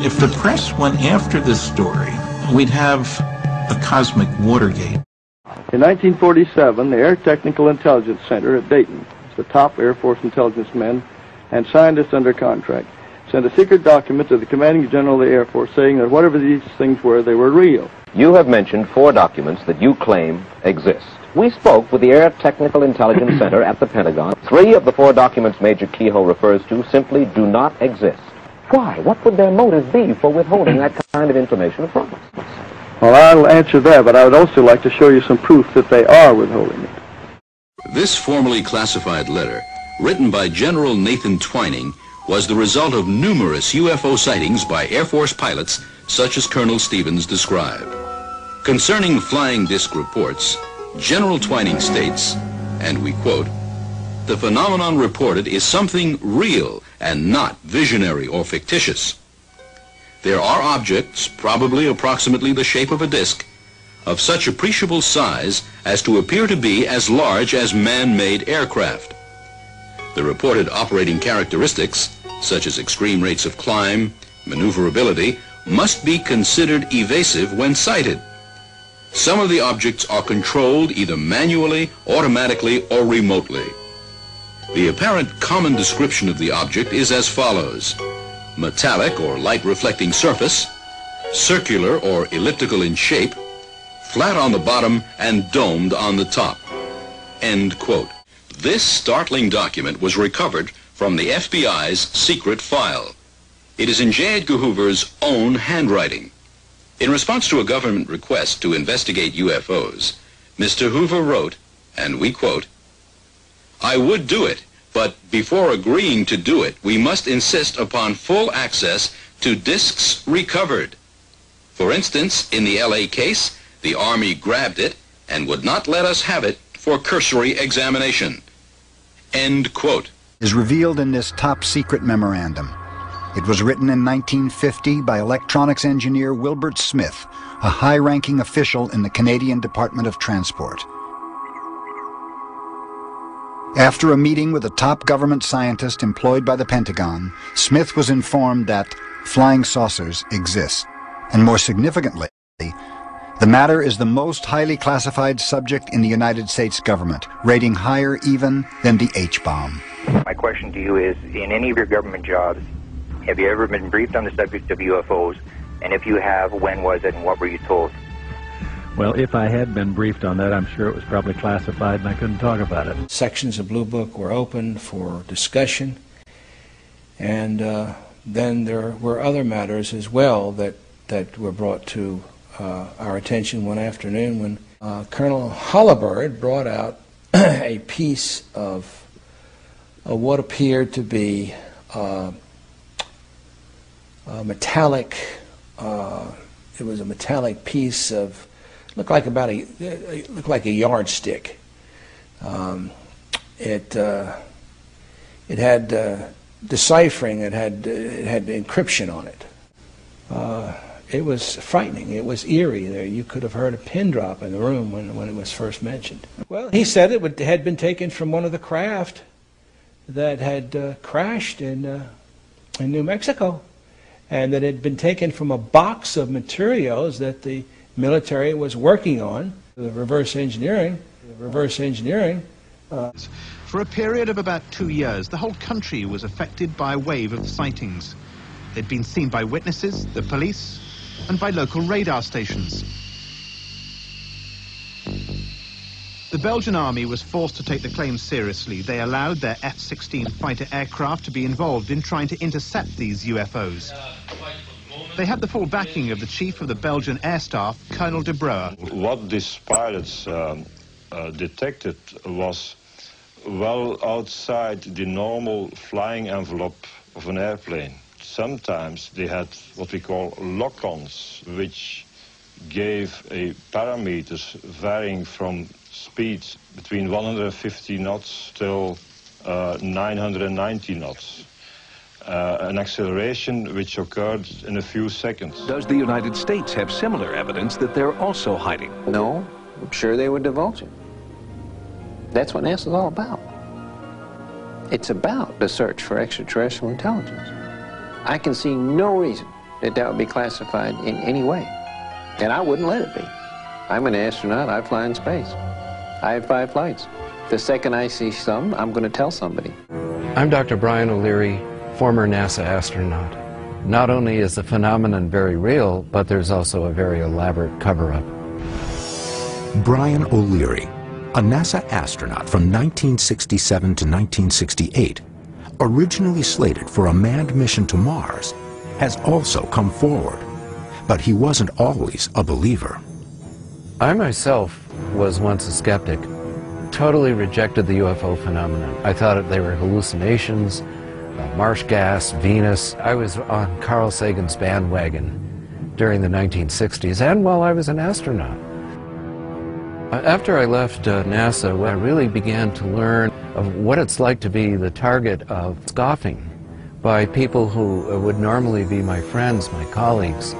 If the press went after this story, we'd have a cosmic Watergate. In 1947, the Air Technical Intelligence Center at Dayton, the top Air Force intelligence men and scientists under contract, sent a secret document to the commanding general of the Air Force saying that whatever these things were, they were real. You have mentioned 4 documents that you claim exist. We spoke with the Air Technical Intelligence Center at the Pentagon. 3 of the 4 documents Major Kehoe refers to simply do not exist. Why? What would their motive be for withholding that kind of information from us? Well, I'll answer that, but I would also like to show you some proof that they are withholding it. This formally classified letter, written by General Nathan Twining, was the result of numerous UFO sightings by Air Force pilots, such as Colonel Stevens described. Concerning flying disc reports, General Twining states, and we quote, "The phenomenon reported is something real and not visionary or fictitious. There are objects, probably approximately the shape of a disc, of such appreciable size as to appear to be as large as man-made aircraft. The reported operating characteristics, such as extreme rates of climb, maneuverability, must be considered evasive when sighted. Some of the objects are controlled either manually, automatically, or remotely. The apparent common description of the object is as follows: metallic or light reflecting surface, circular or elliptical in shape, flat on the bottom and domed on the top." End quote. This startling document was recovered from the FBI's secret file. It is in J. Edgar Hoover's own handwriting. In response to a government request to investigate UFOs, Mr. Hoover wrote, and we quote, "I would do it, but before agreeing to do it, we must insist upon full access to discs recovered. For instance, in the LA case, the Army grabbed it and would not let us have it for cursory examination." End quote. Is revealed in this top-secret memorandum. It was written in 1950 by electronics engineer Wilbert Smith, a high-ranking official in the Canadian Department of Transport. After a meeting with a top government scientist employed by the Pentagon, Smith was informed that flying saucers exist, and more significantly, the matter is the most highly classified subject in the United States government, rating higher even than the H-bomb. My question to you is, in any of your government jobs, have you ever been briefed on the subject of UFOs? And if you have, when was it and what were you told? Well, if I had been briefed on that, I'm sure it was probably classified and I couldn't talk about it. Sections of Blue Book were opened for discussion, and then there were other matters as well that were brought to our attention one afternoon when Colonel Hollibird brought out a piece of what appeared to be metallic. It was a metallic piece of looked like a yardstick. It had deciphering. It had encryption on it. It was frightening. It was eerie. There, you could have heard a pin drop in the room when it was first mentioned. Well, he said it had been taken from one of the craft that had crashed in New Mexico, and that it had been taken from a box of materials that the military was working on. The reverse engineering. For a period of about 2 years, the whole country was affected by a wave of sightings. They'd been seen by witnesses, the police, and by local radar stations. The Belgian army was forced to take the claims seriously. They allowed their F-16 fighter aircraft to be involved in trying to intercept these UFOs. They had the full backing of the chief of the Belgian air staff, Colonel de Breuer. What these pilots detected was well outside the normal flying envelope of an airplane. Sometimes they had what we call lock-ons, which gave a parameters varying from speeds between 150 knots till 990 knots. An acceleration which occurred in a few seconds. Does the United States have similar evidence that they're also hiding? No, I'm sure they would divulge it. That's what NASA's all about. It's about the search for extraterrestrial intelligence. I can see no reason that that would be classified in any way. And I wouldn't let it be. I'm an astronaut. I fly in space. I have 5 flights. The second I see some, I'm going to tell somebody. I'm Dr. Brian O'Leary, former NASA astronaut. Not only is the phenomenon very real, but there's also a very elaborate cover-up. Brian O'Leary, a NASA astronaut from 1967 to 1968, originally slated for a manned mission to Mars, has also come forward. But he wasn't always a believer. I myself was once a skeptic. Totally rejected the UFO phenomenon. I thought they were hallucinations, marsh gas, Venus. I was on Carl Sagan's bandwagon during the 1960s and while I was an astronaut. After I left NASA, I really began to learn of what it's like to be the target of scoffing by people who would normally be my friends, my colleagues,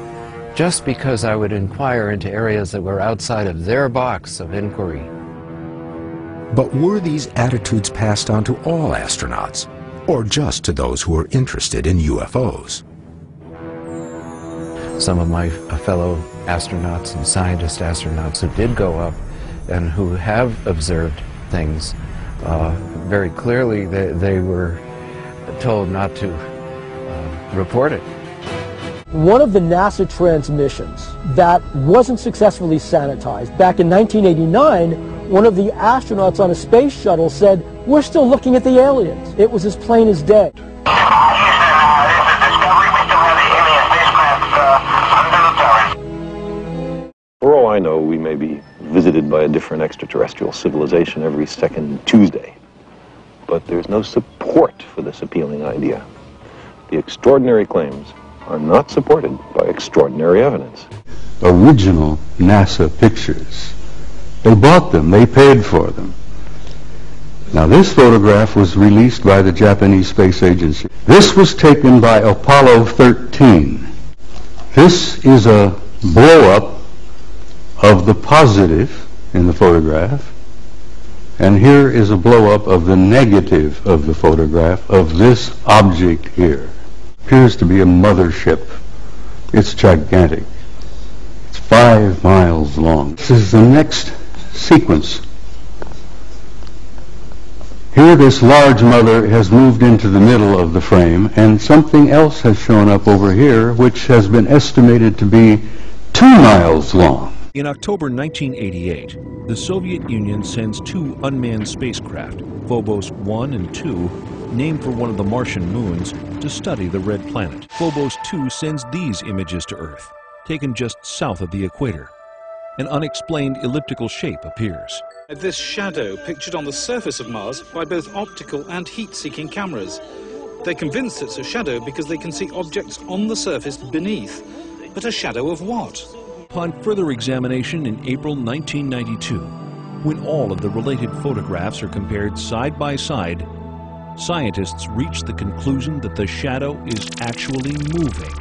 just because I would inquire into areas that were outside of their box of inquiry. But were these attitudes passed on to all astronauts, or just to those who were interested in UFOs? Some of my fellow astronauts and scientist astronauts who did go up and who have observed things, very clearly they were told not to report it. One of the NASA transmissions that wasn't successfully sanitized, back in 1989, one of the astronauts on a space shuttle said, "We're still looking at the aliens." It was as plain as day. For all I know, we may be visited by a different extraterrestrial civilization every second Tuesday. But there's no support for this appealing idea. The extraordinary claims are not supported by extraordinary evidence. Original NASA pictures. They bought them, they paid for them. Now this photograph was released by the Japanese Space Agency. This was taken by Apollo 13. This is a blow-up of the positive in the photograph, and here is a blow-up of the negative of the photograph of this object here. Appears to be a mothership. It's gigantic. It's 5 miles long. This is the next sequence. Here this large mother has moved into the middle of the frame, and something else has shown up over here which has been estimated to be 2 miles long. In October 1988, the Soviet Union sends 2 unmanned spacecraft, Phobos 1 and 2, named for one of the Martian moons, to study the red planet. Phobos 2 sends these images to Earth, taken just south of the equator. An unexplained elliptical shape appears. This shadow pictured on the surface of Mars by both optical and heat-seeking cameras. They're convinced it's a shadow because they can see objects on the surface beneath. But a shadow of what? Upon further examination in April 1992, when all of the related photographs are compared side by side, scientists reach the conclusion that the shadow is actually moving.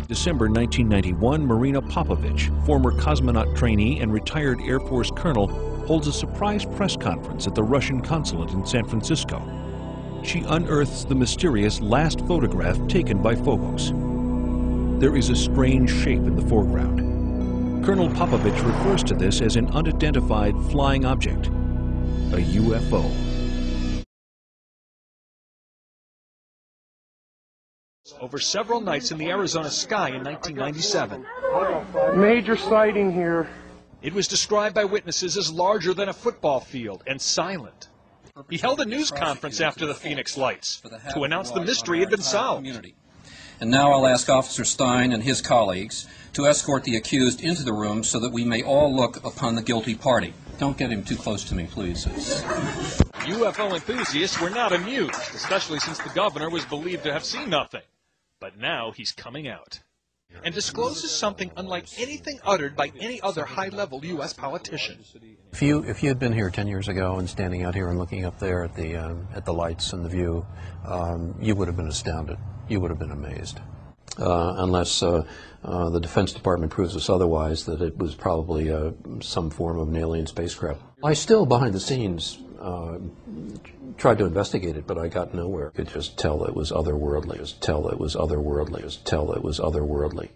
December 1991, Marina Popovich, former cosmonaut trainee and retired Air Force colonel, holds a surprise press conference at the Russian consulate in San Francisco. She unearths the mysterious last photograph taken by Phobos. There is a strange shape in the foreground. Colonel Popovich refers to this as an unidentified flying object, a UFO. Over several nights in the Arizona sky in 1997. Major sighting here. It was described by witnesses as larger than a football field and silent. He held a news conference after the Phoenix Lights to announce the mystery had been solved. And now I'll ask Officer Stein and his colleagues to escort the accused into the room so that we may all look upon the guilty party. Don't get him too close to me, please. UFO enthusiasts were not amused, especially since the governor was believed to have seen nothing. But now he's coming out and discloses something unlike anything uttered by any other high-level U.S. politician. If you had been here 10 years ago and standing out here and looking up there at the lights and the view, you would have been astounded. You would have been amazed. Unless the Defense Department proves us otherwise, that it was probably some form of an alien spacecraft. I still, behind the scenes, tried to investigate it, but I got nowhere. I could just tell it was otherworldly. Just tell it was otherworldly. Just tell it was otherworldly.